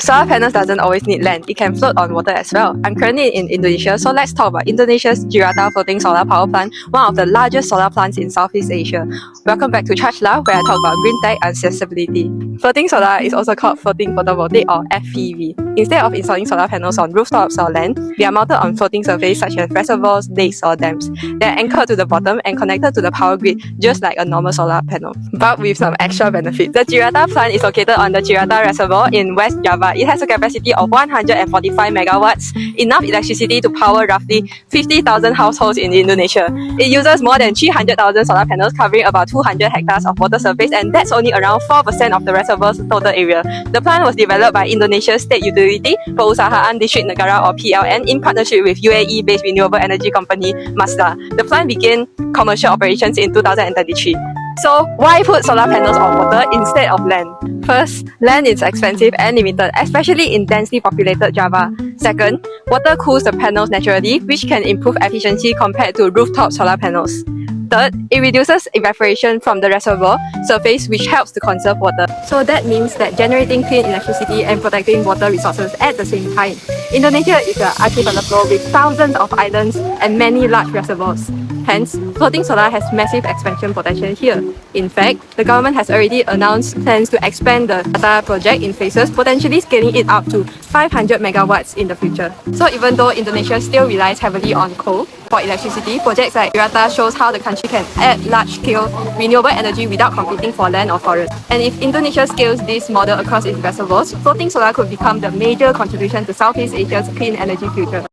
Solar panels doesn't always need land, it can float on water as well. I'm currently in Indonesia, so let's talk about Indonesia's Cirata Floating Solar Power Plant, one of the largest solar plants in Southeast Asia. Welcome back to Chachla, where I talk about green tech and accessibility. Floating solar is also called floating photovoltaic or FPV. Instead of installing solar panels on rooftops or land, they are mounted on floating surfaces such as reservoirs, lakes or dams. They are anchored to the bottom and connected to the power grid just like a normal solar panel, but with some extra benefits. The Cirata plant is located on the Cirata Reservoir in West Java. It has a capacity of 145 megawatts, enough electricity to power roughly 50,000 households in Indonesia. It uses more than 300,000 solar panels covering about 200 hectares of water surface, and that's only around 4% of the reservoir's total area. The plant was developed by Indonesia's state utility Perusahaan Listrik Negara or PLN in partnership with UAE-based renewable energy company Masdar. The plant began commercial operations in 2023. So why put solar panels on water instead of land? First, land is expensive and limited, especially in densely populated Java. Second, water cools the panels naturally, which can improve efficiency compared to rooftop solar panels. Third, it reduces evaporation from the reservoir surface, which helps to conserve water. So that means that generating clean electricity and protecting water resources at the same time. Indonesia is an archipelago with thousands of islands and many large reservoirs. Hence, floating solar has massive expansion potential here. In fact, the government has already announced plans to expand the Cirata project in phases, potentially scaling it up to 500 megawatts in the future. So even though Indonesia still relies heavily on coal for electricity, projects like Cirata shows how the country can add large-scale renewable energy without competing for land or forest. And if Indonesia scales this model across its reservoirs, floating solar could become the major contribution to Southeast Asia's clean energy future.